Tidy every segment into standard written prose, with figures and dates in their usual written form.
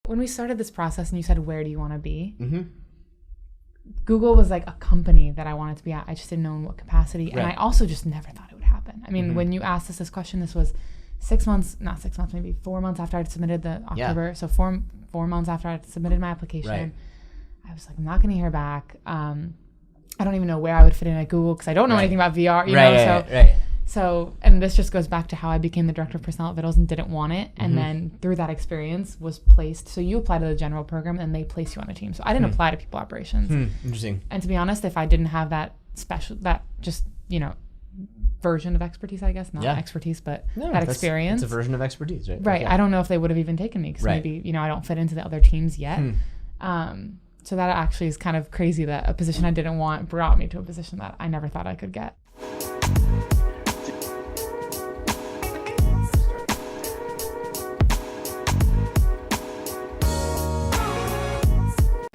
when we started this process and you said, where do you want to be? Mm-hmm. Google was like a company that I wanted to be at. I just didn't know in what capacity. Right. And I also just never thought it would happen. I mean, when you asked us this question, this was 6 months, not 6 months, maybe 4 months after I'd submitted the October. Yeah. So four months after I'd submitted my application, Right. I was like, I'm not going to hear back. I don't even know where I would fit in at Google because I don't know anything about VR, you know? Right. So, and this just goes back to how I became the director of personnel at Vittles and didn't want it. And then through that experience was placed. So you apply to the general program and they place you on a team. So I didn't apply to people operations. Interesting. And to be honest, if I didn't have that version of expertise, I guess, not expertise, but that experience. It's a version of expertise, right? Right. Okay. I don't know if they would have even taken me because maybe, I don't fit into the other teams yet. So that actually is kind of crazy that a position I didn't want brought me to a position that I never thought I could get.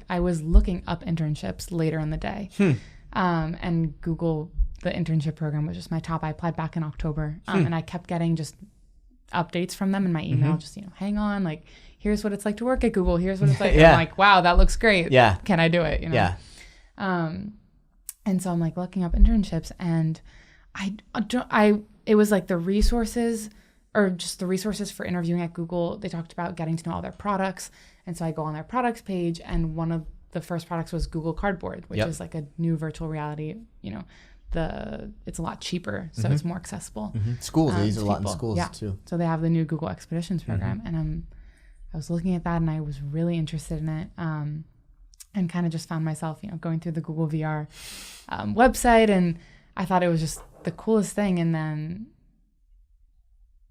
I was looking up internships later in the day. And Google, the internship program was just my top. I applied back in October. And I kept getting just updates from them in my email. Just, hang on, like, here's what it's like to work at Google. Here's what it's like. I'm like, wow, that looks great. Yeah. Can I do it? Yeah. And so I'm like looking up internships and it was like the resources for interviewing at Google. They talked about getting to know all their products. And so I go on their products page and one of the first products was Google Cardboard, which is like a new virtual reality, it's a lot cheaper. So it's more accessible. Schools, they use it a lot in people. schools too. So they have the new Google Expeditions program. And I was looking at that and I was really interested in it. And kind of just found myself, going through the Google VR website, and I thought it was just the coolest thing. And then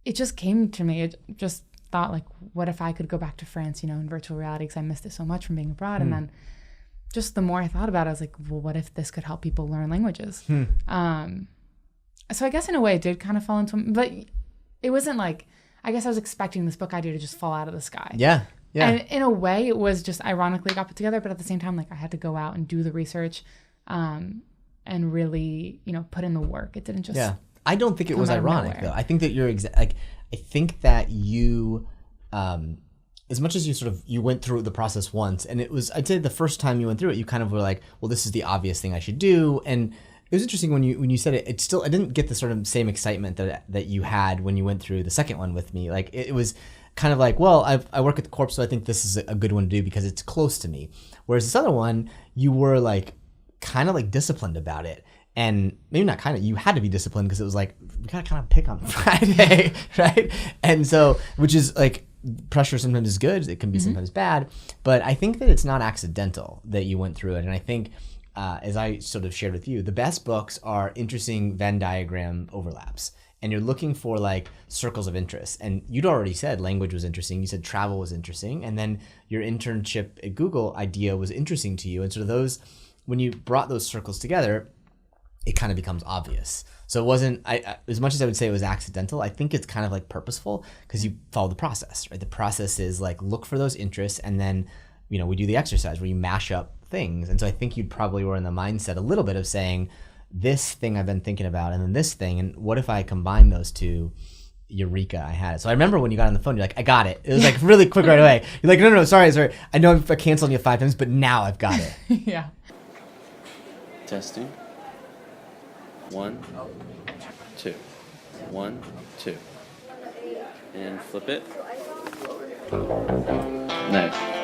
it just came to me. It just thought, like, what if I could go back to France, in virtual reality, because I missed it so much from being abroad. And then just the more I thought about it, I was like, well, what if this could help people learn languages? So I guess in a way it did kind of fall into, but it wasn't like, I guess I was expecting this book idea to just fall out of the sky. Yeah. And in a way, it was just ironically got put together, but at the same time, like, I had to go out and do the research, and really, put in the work. It didn't just. Yeah, I don't think it was ironic though. I think that you're I think that you, as much as you went through the process once, and it was, I'd say the first time you went through it, you kind of were like, well, this is the obvious thing I should do, and it was interesting when you said it. It still, I didn't get the sort of same excitement that you had when you went through the second one with me. Like it was kind of like, well, I work at the Corp, so I think this is a good one to do because it's close to me. Whereas this other one, you were like kind of like disciplined about it. And maybe not kind of, you had to be disciplined because it was like, we got to kind of pick on Friday, right? And so, which is like, pressure sometimes is good, it can be sometimes bad. But I think that it's not accidental that you went through it. And I think, as I sort of shared with you, the best books are interesting Venn diagram overlaps. And you're looking for like circles of interest. And you'd already said language was interesting. You said travel was interesting. And then your internship at Google idea was interesting to you. And sort of those, when you brought those circles together, it kind of becomes obvious. So it wasn't, as much as I would say it was accidental, I think it's kind of like purposeful because you follow the process, right? The process is like, look for those interests. And then, we do the exercise where you mash up things. And so I think you probably were in the mindset a little bit of saying, this thing I've been thinking about and then this thing, and what if I combine those two? Eureka, I had it. So I remember when you got on the phone, you're like, I got it. It was like really quick right away. You're like, no, sorry. I know I've canceled you 5 times, but now I've got it. Yeah. Testing. 1, 2. 1, 2. And flip it. Nice.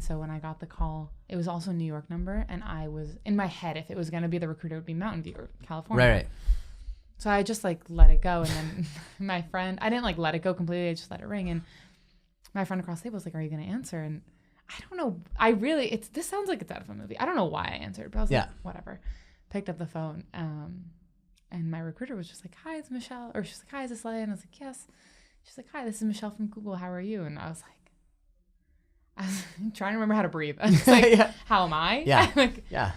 So when I got the call, it was also a New York number, and I was in my head, if it was going to be the recruiter, it would be Mountain View or California. Right. So I just like let it go, and then my friend, I didn't like let it go completely. I just let it ring, and my friend across the table was like, "Are you going to answer?" And I don't know. This sounds like it's out of a movie. I don't know why I answered, but I was like, whatever. Picked up the phone, and my recruiter was just like, "Hi, it's Michelle," or she's like, "Hi, is this Leah?" And I was like, "Yes." She's like, "Hi, this is Michelle from Google. How are you?" And I was like, I was trying to remember how to breathe. I was like, Yeah. how am I? Yeah. Like, Yeah.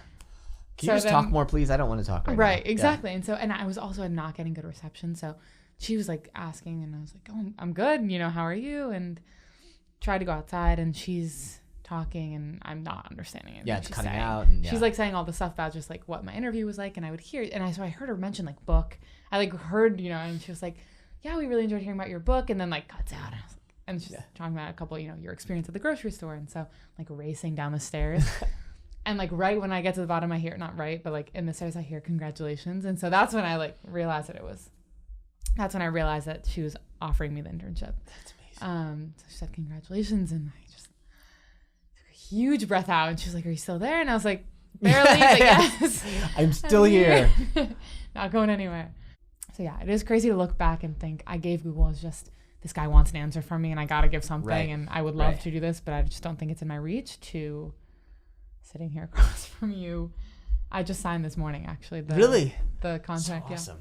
Can you just talk more, please? I don't want to talk right now. Right, exactly. Yeah. And so, and I was also not getting good reception. So she was like asking, and I was like, oh, I'm good. You know, how are you? And tried to go outside, and she's talking, and I'm not understanding it. Yeah, it's cutting out. And, she's like saying all the stuff about just like what my interview was like, and I would hear, and so I heard her mention like book. I like heard, you know, and she was like, yeah, we really enjoyed hearing about your book, and then like cuts out, and I was like, and she's talking about a couple, you know, your experience at the grocery store, and so like racing down the stairs. And like right when I get to the bottom, I hear, not right, but like in the stairs, I hear congratulations. And so that's when I like realized that's when I realized that she was offering me the internship. That's amazing. So she said congratulations, and I just took a huge breath out, and she was like, are you still there? And I was like, barely, but yes. I'm still here. Not going anywhere. So yeah, it is crazy to look back and think I gave Google as just, this guy wants an answer from me and I got to give something, right. And I would love to do this, but I just don't think it's in my reach, to sitting here across from you. I just signed this morning, actually. The contract. So awesome.